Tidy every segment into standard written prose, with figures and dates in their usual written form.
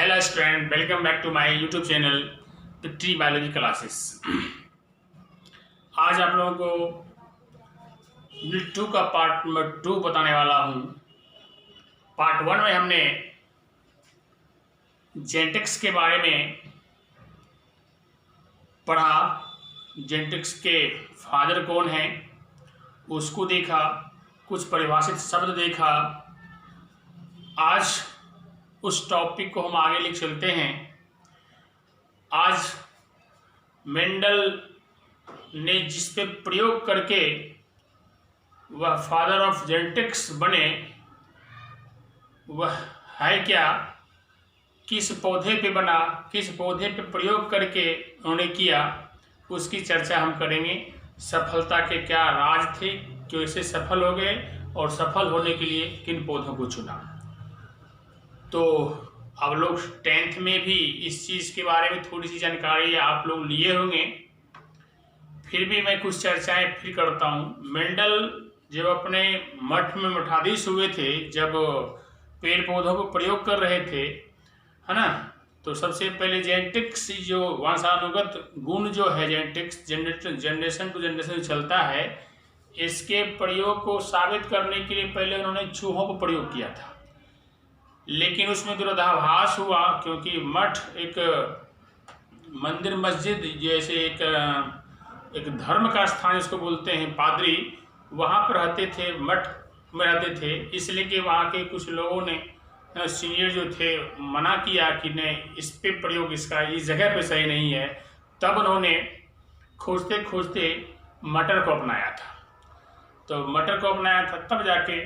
Hello student, welcome back to my YouTube channel पिट्री biology classes. आज आप लोगों को यूनिट 2 का पार्ट नंबर 2 बताने वाला हूँ। पार्ट 1 में हमने जेनेटिक्स के बारे में पढ़ा, जेनेटिक्स के फादर कौन हैं उसको देखा, कुछ परिभाषित शब्द देखा। आज उस टॉपिक को हम आगे लेकर चलते हैं। आज मेंडल ने जिस पे प्रयोग करके वह फादर ऑफ जेनेटिक्स बने वह है क्या, किस पौधे पे बना, किस पौधे पे प्रयोग करके उन्होंने किया, उसकी चर्चा हम करेंगे। सफलता के क्या राज थे, कैसे सफल हो गए और सफल होने के लिए किन पौधों को चुना। तो आप लोग 10th में भी इस चीज़ के बारे में थोड़ी सी जानकारी आप लोग लिए होंगे, फिर भी मैं कुछ चर्चाएं फिर करता हूँ। मेंडल जब अपने मठ में मठाधीश हुए थे, जब पेड़ पौधों को प्रयोग कर रहे थे, है ना, तो सबसे पहले जेनेटिक्स जो वंशानुगत गुण जो है, जेनेटिक्स जनरेशन टू जनरेशन चलता है, इसके प्रयोग को साबित करने के लिए पहले उन्होंने चूहों को प्रयोग किया था। लेकिन उसमें विरोधाभास हुआ, क्योंकि मठ एक मंदिर मस्जिद जैसे एक धर्म का स्थान इसको बोलते हैं, पादरी वहाँ पर रहते थे, मठ में रहते थे, इसलिए कि वहाँ के कुछ लोगों ने सीनियर जो थे मना किया कि नहीं, इस पे प्रयोग इसका इस जगह पे सही नहीं है। तब उन्होंने खोजते खोजते मटर को अपनाया था। तो मटर को अपनाया था, तब जाके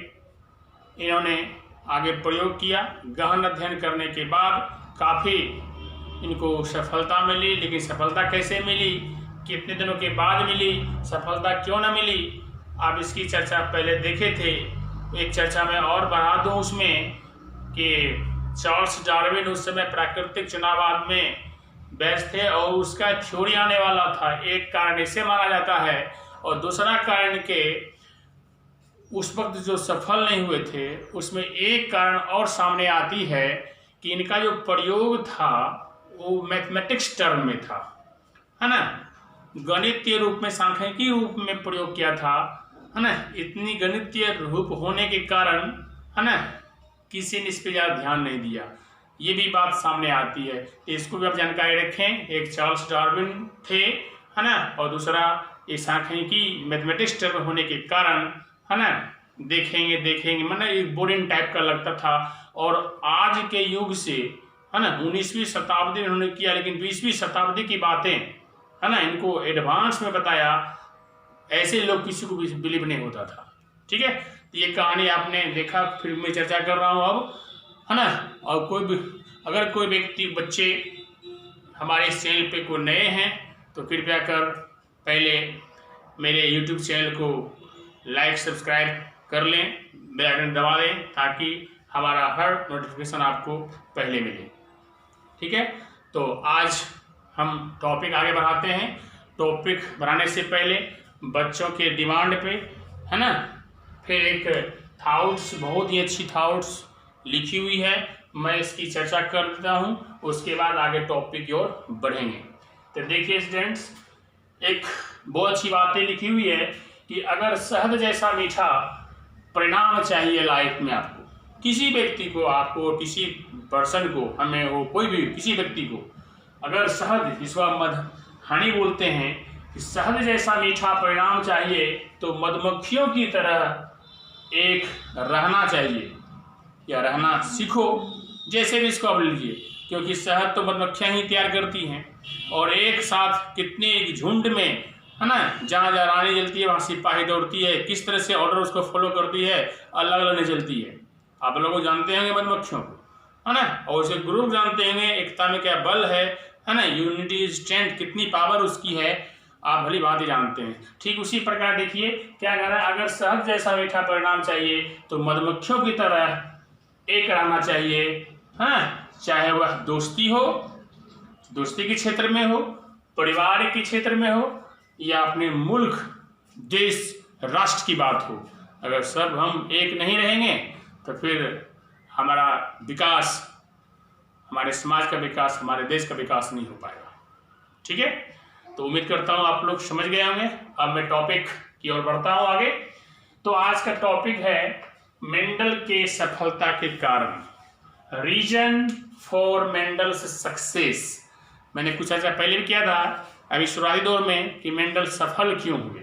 इन्होंने आगे प्रयोग किया। गहन अध्ययन करने के बाद काफ़ी इनको सफलता मिली। लेकिन सफलता कैसे मिली, कितने दिनों के बाद मिली, सफलता क्यों न मिली, आप इसकी चर्चा पहले देखे थे। एक चर्चा में और बढ़ा दूँ उसमें कि चार्ल्स डार्विन उस समय प्राकृतिक चुनावाद में व्यस्त थे और उसका थ्योरी आने वाला था। एक कारण इसे माना जाता है और दूसरा कारण के उस वक्त जो सफल नहीं हुए थे उसमें एक कारण और सामने आती है कि इनका जो प्रयोग था वो मैथमेटिक्स टर्म में था, है ना, गणितीय रूप में, सांख्यिकी रूप में प्रयोग किया था, है ना। इतनी गणितीय रूप होने के कारण, है ना, किसी ने इस पर ज़्यादा ध्यान नहीं दिया। ये भी बात सामने आती है, इसको भी आप जानकारी रखें। एक चार्ल्स डार्विन थे, है ना, और दूसरा ये सांख्यिकी मैथमेटिक्स टर्म होने के कारण, है ना, देखेंगे मतलब एक बोरिंग टाइप का लगता था। और आज के युग से, है ना, 19वीं शताब्दी में उन्होंने किया, लेकिन 20वीं शताब्दी की बातें, है ना, इनको एडवांस में बताया। ऐसे लोग किसी को भी बिलीव नहीं होता था। ठीक है, तो ये कहानी आपने देखा, फिर मैं चर्चा कर रहा हूँ अब, है ना। और कोई भी अगर कोई व्यक्ति बच्चे हमारे इस चैनल पे कोई नए हैं तो कृपया कर पहले मेरे यूट्यूब चैनल को लाइक सब्सक्राइब कर लें, बेल आइकन दबा दें, ताकि हमारा हर नोटिफिकेशन आपको पहले मिले। ठीक है, तो आज हम टॉपिक आगे बढ़ाते हैं। टॉपिक बढ़ाने से पहले बच्चों के डिमांड पे, है ना, फिर एक थॉट्स, बहुत ही अच्छी थॉट्स लिखी हुई है, मैं इसकी चर्चा कर देता हूँ, उसके बाद आगे टॉपिक की ओर बढ़ेंगे। तो देखिए स्टूडेंट्स, एक बहुत अच्छी बातें लिखी हुई है कि अगर शहद जैसा मीठा परिणाम चाहिए लाइफ में आपको, किसी व्यक्ति को, आपको, किसी पर्सन को, हमें हो, कोई भी किसी व्यक्ति को, अगर शहद, जिसको मध हनी बोलते हैं, कि शहद जैसा मीठा परिणाम चाहिए तो मधुमक्खियों की तरह एक रहना चाहिए या रहना सीखो, जैसे भी इसको आप लीजिए, क्योंकि शहद तो मधुमक्खियाँ ही तैयार करती हैं। और एक साथ कितने एक झुंड में, है ना, जहाँ जहाँ रानी जलती है वहाँ सिपाही दौड़ती है, किस तरह से ऑर्डर उसको फॉलो करती है, अलग अलग नहीं चलती है। आप लोग जानते होंगे मधुमक्खियों को, है ना, और उसे ग्रुप जानते होंगे, एकता में क्या बल है ना, यूनिटी स्ट्रेंथ, कितनी पावर उसकी है, आप भली बात ही जानते हैं। ठीक उसी प्रकार देखिए क्या कह रहा है, अगर शहद जैसा मीठा परिणाम चाहिए तो मधुमक्खियों की तरह एक रहना चाहिए, हाँ, चाहे वह दोस्ती हो, दोस्ती के क्षेत्र में हो, परिवार के क्षेत्र में हो, या अपने मुल्क, देश, राष्ट्र की बात हो। अगर सब हम एक नहीं रहेंगे तो फिर हमारा विकास, हमारे समाज का विकास, हमारे देश का विकास नहीं हो पाएगा। ठीक है, तो उम्मीद करता हूँ आप लोग समझ गए होंगे। अब मैं टॉपिक की ओर बढ़ता हूँ आगे। तो आज का टॉपिक है मेंडल के सफलता के कारण, रीजन फॉर मेंडल्स सक्सेस। मैंने कुछ ऐसा पहले भी किया था अभी शुरुआती दौर में कि मेंडल सफल क्यों हुए,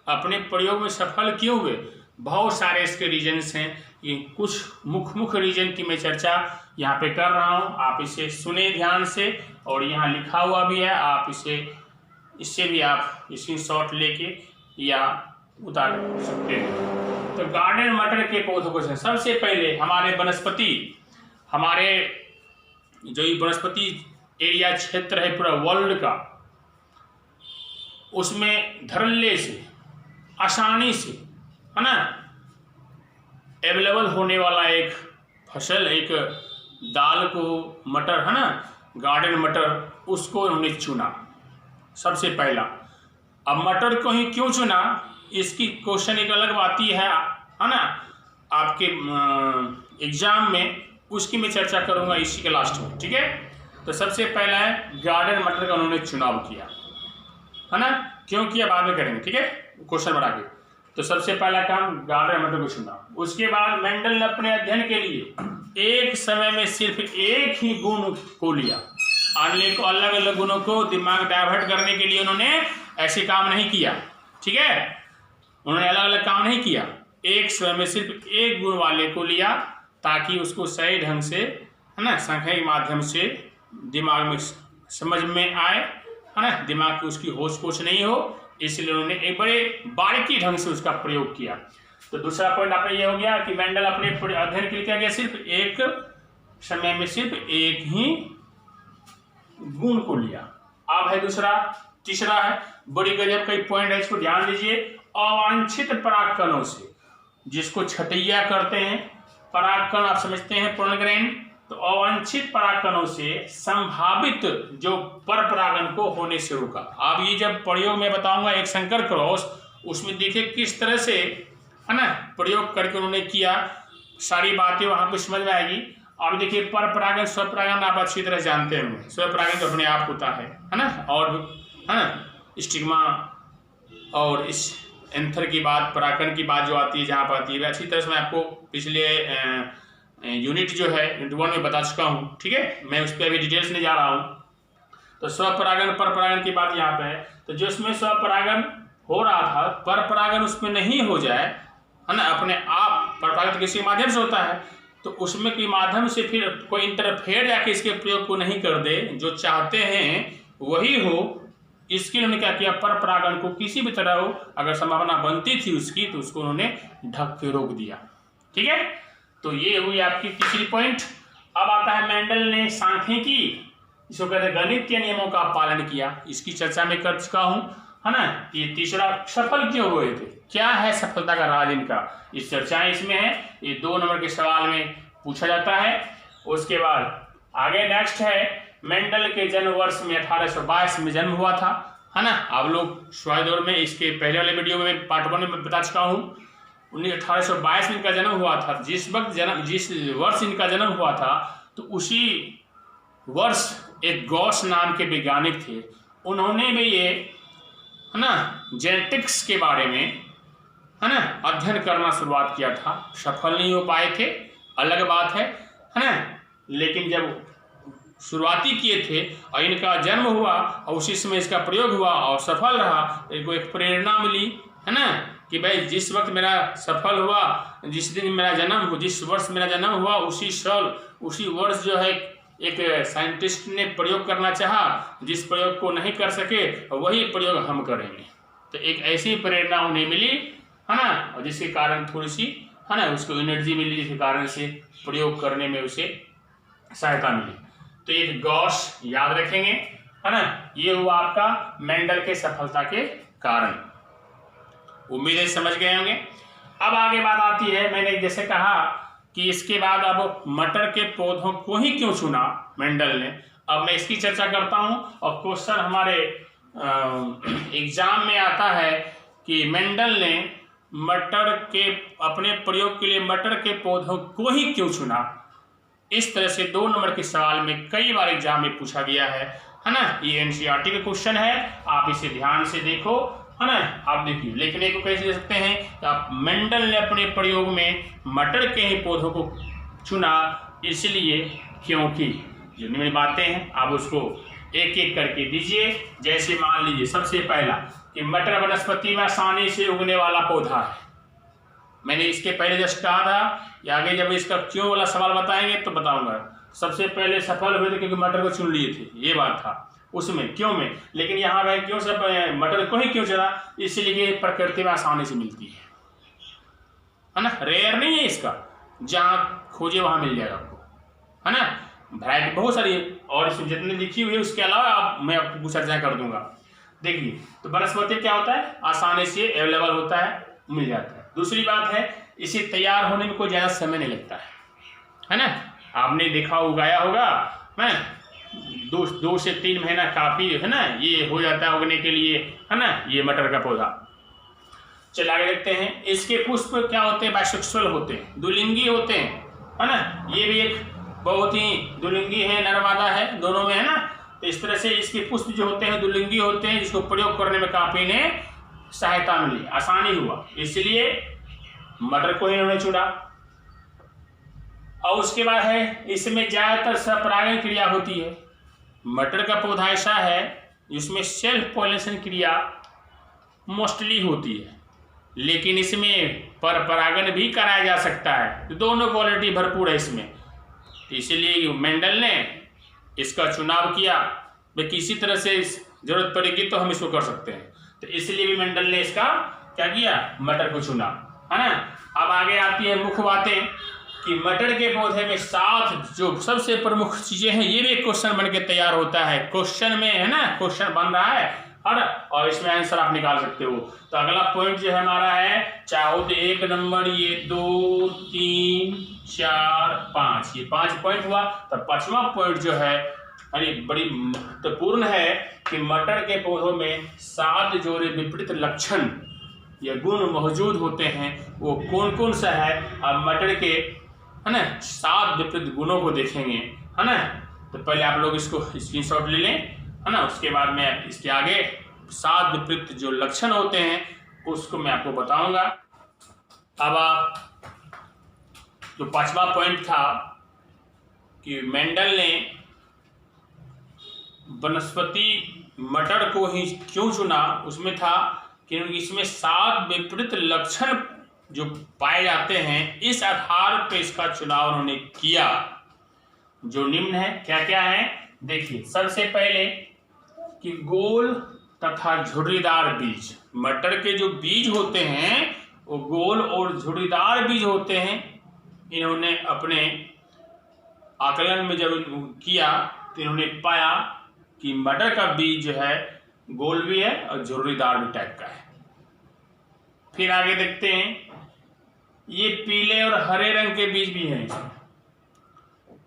अपने प्रयोग में सफल क्यों हुए। बहुत सारे इसके रीजन्स हैं, ये कुछ मुख्य रीजन की मैं चर्चा यहाँ पे कर रहा हूँ। आप इसे सुने ध्यान से, और यहाँ लिखा हुआ भी है, आप इससे भी आप स्क्रीनशॉट लेके या उतार सकते हैं। तो गार्डन मटर के पौधों को सबसे पहले हमारे वनस्पति, हमारे जो ये वनस्पति एरिया क्षेत्र है पूरा वर्ल्ड का, उसमें धड़ल्ले से, आसानी से, है ना, अवेलेबल होने वाला एक फसल, एक दाल को मटर, है ना, गार्डन मटर, उसको उन्होंने चुना सबसे पहला। अब मटर को ही क्यों चुना, इसकी क्वेश्चन एक अलग आती है ना, आपके एग्जाम में, उसकी मैं चर्चा करूंगा इसी के लास्ट में। ठीक है, तो सबसे पहला है गार्डन मटर का उन्होंने चुनाव किया, है ना, क्यों किया बाद में करेंगे। ठीक है, क्वेश्चन बढ़ा के। तो सबसे पहला काम गार्डन मटर को चुना। उसके बाद मेंडल ने अपने अध्ययन के लिए एक समय में सिर्फ एक ही गुण को लिया, अन्य को अलग अलग गुणों को दिमाग डाइवर्ट करने के लिए उन्होंने ऐसे काम नहीं किया। ठीक है, उन्होंने अलग अलग काम नहीं किया, एक समय में सिर्फ एक गुण वाले को लिया ताकि उसको सही ढंग से, है ना, संख्या के माध्यम से दिमाग में समझ में आए, है ना, दिमाग की उसकी होश पोछ नहीं हो, इसलिए उन्होंने एक बड़े बारीकी ढंग से उसका प्रयोग किया। तो दूसरा पॉइंट आपका ये हो गया कि मेंडल अपने अध्ययन के लिए क्या किया, सिर्फ एक समय में सिर्फ एक ही गुण को लिया। अब है दूसरा, तीसरा है बड़ी गजब का पॉइंट है, इसको ध्यान दीजिए। अवांछित परागकणों से, जिसको छटैया करते हैं, परागकण आप समझते हैं, पोलन, तो अवांछित परागकणों से संभावित जो पर परागन को होने से रोका। अब ये जब प्रयोग में बताऊंगा एक संकर क्रॉस, उसमें देखिए किस तरह से, है ना, प्रयोग करके उन्होंने किया, सारी बातें वहां पे समझ में आएगी। और देखिए पर परागन, स्वपरागन आप अच्छी तरह जानते हैं, स्वपरागन तो अपने आप होता है ना, और है ना, स्टिग्मा और इस एंथर की बात, परागकण की बात जो आती है, जहाँ पर आती है, अच्छी तरह से मैं आपको पिछले यूनिट जो है यूनिट 1 में बता चुका हूँ। ठीक है, मैं उस पर अभी डिटेल्स नहीं जा रहा हूँ। तो स्वपरागन पर परागन की बात यहाँ पे है। तो जो उसमें स्वपरागन हो रहा था, पर परागन उसमें नहीं हो जाए, है ना, अपने आप पर परागन तो किसी माध्यम से होता है, तो उसमें के माध्यम से फिर कोई इंटरफेयर जाके इसके प्रयोग को नहीं कर दे, जो चाहते हैं वही हो, इसके लिए उन्होंने क्या किया, पर परागन को किसी भी तरह हो, अगर संभावना बनती थी उसकी, तो उसको उन्होंने ढक के रोक दिया। ठीक है, तो ये हुई आपकी तीसरी पॉइंट। अब आता है मेंडल ने सांख्यिकी, इसको कहते हैं गणित के नियमों का पालन किया, इसकी चर्चा में कर चुका हूं, है ना। ये तीसरा, सफल क्यों हुए थे, क्या है सफलता का राज इनका, इस चर्चाएं इसमें है, ये 2 नंबर के सवाल में पूछा जाता है। उसके बाद आगे नेक्स्ट है, मेंडल के जन्म वर्ष में 1822 में जन्म हुआ था, है ना। आप लोग शुरुआती दौर में इसके पहले वाले वीडियो में पार्ट 1 में बता चुका हूँ, 1822 में इनका जन्म हुआ था। जिस वर्ष इनका जन्म हुआ था, तो उसी वर्ष एक गॉस नाम के वैज्ञानिक थे, उन्होंने भी ये, है ना, जेनेटिक्स के बारे में, है ना, अध्ययन करना शुरुआत किया था। सफल नहीं हो पाए थे, अलग बात है ना, लेकिन जब शुरुआती किए थे और इनका जन्म हुआ और उसी समय इसका प्रयोग हुआ और सफल रहा, इनको एक प्रेरणा मिली, है ना, कि भाई जिस वक्त मेरा सफल हुआ, जिस दिन मेरा जन्म हुआ, जिस वर्ष मेरा जन्म हुआ, उसी साल उसी वर्ष जो है एक साइंटिस्ट ने प्रयोग करना चाहा, जिस प्रयोग को नहीं कर सके वही प्रयोग हम करेंगे। तो एक ऐसी प्रेरणा उन्हें मिली, है ना, और जिसके कारण थोड़ी सी, है ना, उसको एनर्जी मिली, जिसके कारण से प्रयोग करने में उसे सहायता मिली। तो एक गॉस याद रखेंगे, है ना। ये हुआ आपका मेंडल के सफलता के कारण, उम्मीद है समझ गए होंगे। अब आगे बात आती है, मैंने जैसे कहा कि इसके बाद अब मटर के पौधों को ही क्यों चुना मेंडल ने, अब मैं इसकी चर्चा करता हूं। और क्वेश्चन हमारे एग्जाम में आता है कि मेंडल ने मटर के अपने प्रयोग के लिए मटर के पौधों को ही क्यों चुना। इस तरह से 2 नंबर के सवाल में कई बार एग्जाम में पूछा गया है ना। ये एनसीईआरटी का क्वेश्चन है, आप इसे ध्यान से देखो, है ना। आप देखिए लिखने को कैसे दे सकते हैं, आप मेंडल ने अपने प्रयोग में मटर के ही पौधों को चुना इसलिए क्योंकि, जो निम्न बातें हैं आप उसको एक एक करके दीजिए। जैसे मान लीजिए सबसे पहला कि मटर वनस्पति में आसानी से उगने वाला पौधा है। मैंने इसके पहले जस्ट कहा था, या आगे जब इसका क्यों वाला सवाल बताएंगे तो बताऊंगा। सबसे पहले सफल हुए थे क्योंकि मटर को चुन लिए थे, ये बात था उसमें क्यों में। लेकिन यहाँ वह क्यों सब मटर को ही क्यों चुना, इसलिए कि प्रकृति में आसानी से मिलती है ना, रेयर नहीं है इसका, जहाँ खोजे वहाँ मिल जाएगा आपको, है ना। वैरायटी बहुत सारी है और इसमें जितनी लिखी हुई है उसके अलावा मैं आपको कुछ चर्चा कर दूंगा। देखिए तो वनस्पति क्या होता है, आसानी से अवेलेबल होता है, मिल जाता है। दूसरी बात है इसे तैयार होने में कोई ज़्यादा समय नहीं लगता है ना। आपने देखा उगाया होगा है, 2 से 3 महीना काफ़ी है ना, ये हो जाता है उगने के लिए, है ना, ये मटर का पौधा। चलिए आगे देखते हैं। इसके पुष्प क्या होते हैं, बाइसेक्सुअल होते हैं, द्विलिंगी होते हैं, है ना। ये भी एक बहुत ही द्विलिंगी है, नर मादा है, दोनों में, है ना। तो इस तरह से इसके पुष्प जो होते हैं द्विलिंगी होते हैं, जिसको प्रयोग करने में काफ़ी ने सहायता मिली, आसानी हुआ, इसलिए मटर को ही उन्होंने चुना। और उसके बाद है इसमें ज़्यादातर स्वपरागण क्रिया होती है। मटर का पौधा ऐसा है जिसमें सेल्फ पॉलिनेशन क्रिया मोस्टली होती है, लेकिन इसमें पर परागण भी कराया जा सकता है। दोनों क्वालिटी भरपूर है इसमें, तो इसीलिए मेंडल ने इसका चुनाव किया। वे किसी तरह से जरूरत पड़ेगी तो हम इसको कर सकते हैं, तो इसलिए भी मेंडल ने इसका क्या किया, मटर को चुना, है ना। अब आगे आती है मुख्य बातें कि मटर के पौधे में 7 जो सबसे प्रमुख चीजें हैं, ये भी एक क्वेश्चन बन के तैयार होता है। क्वेश्चन में, है ना, क्वेश्चन बन रहा है और इसमें आंसर आप निकाल सकते हो। तो अगला पॉइंट जो है हमारा है, चाहो तो 1 नंबर, ये 2 3 4 5, ये 5 पॉइंट हुआ। तो 5वां पॉइंट जो है अरे बड़ी महत्वपूर्ण है कि मटर के पौधों में 7 जोड़े विपरीत लक्षण या गुण मौजूद होते हैं। वो कौन कौन सा है, अब मटर के, है ना, 7 विपरीत गुणों को देखेंगे, है ना। तो पहले आप लोग इसको स्क्रीनशॉट ले लें, है ना। उसके बाद मैं इसके आगे 7 विपरीत जो लक्षण होते हैं उसको मैं आपको बताऊंगा। अब आप जो 5वां पॉइंट था कि मेंडल ने वनस्पति मटर को ही क्यों चुना, उसमें था कि इसमें 7 विपरीत लक्षण जो पाए जाते हैं, इस आधार पर इसका चुनाव उन्होंने किया, जो निम्न है। क्या क्या है देखिए। सबसे पहले कि गोल तथा झुर्रीदार बीज, मटर के जो बीज होते हैं वो गोल और झुर्रीदार बीज होते हैं। इन्होंने अपने आकलन में जब किया तो इन्होंने पाया कि मटर का बीज जो है गोल भी है और झुर्रीदार भी टाइप का है। फिर आगे देखते हैं, ये पीले और हरे रंग के बीज भी हैं,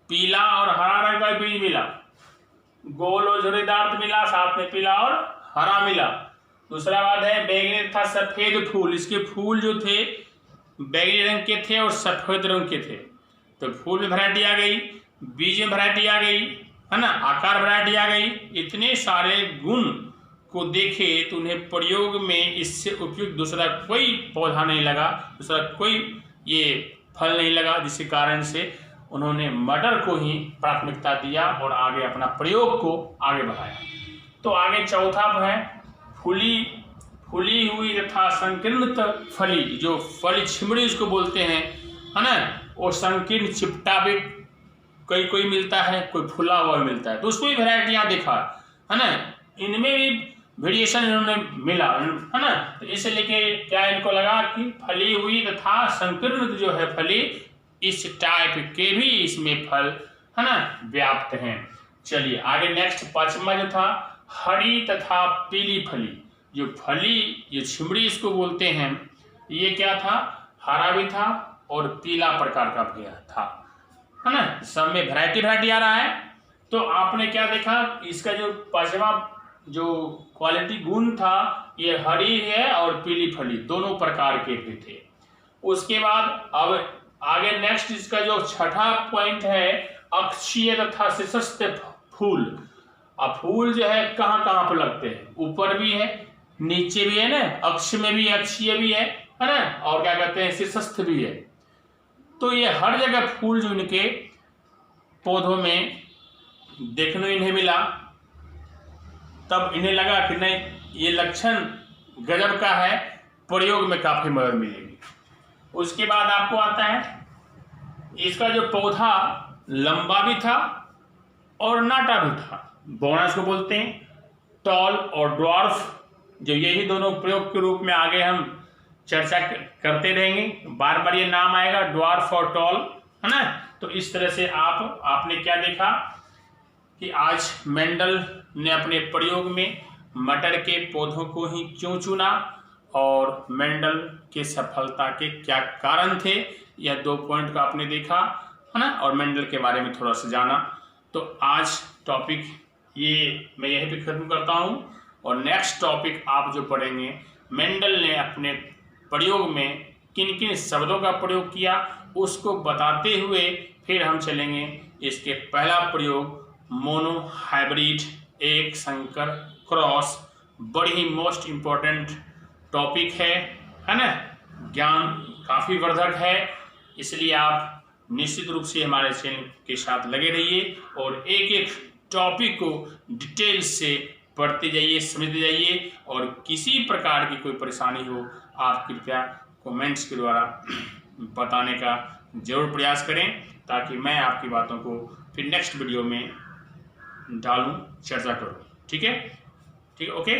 पीला और हरा रंग का बीज मिला, गोल और झुर्रीदार मिला, साथ में पीला और हरा मिला। दूसरा बात है बैंगनी तथा सफेद फूल, इसके फूल जो थे बैंगनी रंग के थे और सफेद रंग के थे। तो फूल में वैरायटी आ गई, बीज में वैरायटी आ गई, है ना, आकार वैरायटी आ गई। इतने सारे गुण को देखे तो उन्हें प्रयोग में इससे उपयुक्त दूसरा कोई पौधा नहीं लगा, दूसरा कोई ये फल नहीं लगा, जिसके कारण से उन्होंने मटर को ही प्राथमिकता दिया और आगे अपना प्रयोग को आगे बढ़ाया। तो आगे चौथा है फूली हुई तथा संकीर्णत फली, जो फली छिमड़ी इसको बोलते हैं, है ना, वो संकीर्ण चिपटा भी कोई मिलता है, कोई फुला हुआ मिलता है, तो उसको भी वैरायटियाँ देखा, है ना। इनमें भी वेरिएशन इन्होंने मिला, है ना। तो इसे लेके क्या इनको लगा कि फली हुई तथा संकीर्ण जो है फली, इस टाइप के भी इसमें फल, है ना, व्याप्त हैं। चलिए आगे नेक्स्ट 5वां जो था हरी तथा पीली फली, जो फली ये छिमड़ी इसको बोलते हैं, ये क्या था, हरा भी था और पीला प्रकार का भी था, है ना। सब में वैरायटी आ रहा है। तो आपने क्या देखा, इसका जो 5वां जो क्वालिटी गुण था, ये हरी है और पीली फली दोनों प्रकार के भी थे। उसके बाद अब आगे नेक्स्ट इसका जो 6ठा पॉइंट है अक्षीय तथा शीर्षस्थ फूल। अब फूल जो है कहाँ कहाँ पर लगते हैं, ऊपर भी है, नीचे भी है ना, अक्ष में भी, अक्षीय भी है ना, और क्या कहते हैं शीर्षस्थ भी है। तो ये हर जगह फूल जो इनके पौधों में देखने इन्हें मिला, तब इन्हें लगा कि नहीं ये लक्षण गजब का है, प्रयोग में काफी मदद मिलेगी। उसके बाद आपको आता है इसका जो पौधा लंबा भी था और नाटा भी था, बोनस को बोलते हैं, टॉल और ड्वार्फ, जो यही दोनों प्रयोग के रूप में आगे हम चर्चा करते रहेंगे, बार बार ये नाम आएगा, ड्वार्फ और टॉल, है ना। तो इस तरह से आपने क्या देखा कि आज मेंडल ने अपने प्रयोग में मटर के पौधों को ही क्यों चुना और मेंडल के सफलता के क्या कारण थे, यह 2 पॉइंट का आपने देखा, है ना, और मेंडल के बारे में थोड़ा सा जाना। तो आज टॉपिक ये मैं यहीं पे खत्म करता हूँ, और नेक्स्ट टॉपिक आप जो पढ़ेंगे, मेंडल ने अपने प्रयोग में किन किन शब्दों का प्रयोग किया उसको बताते हुए फिर हम चलेंगे इसके पहला प्रयोग मोनो हाइब्रिड, एक संकर, क्रॉस, बड़ी ही मोस्ट इम्पोर्टेंट टॉपिक है ना, ज्ञान काफ़ी वर्धक है, इसलिए आप निश्चित रूप से हमारे चैनल के साथ लगे रहिए और एक एक टॉपिक को डिटेल से पढ़ते जाइए, समझते जाइए, और किसी प्रकार की कोई परेशानी हो आप कृपया कमेंट्स के द्वारा बताने का जरूर प्रयास करें, ताकि मैं आपकी बातों को फिर नेक्स्ट वीडियो में डालूं, चर्चा करूं। ठीक है, ओके।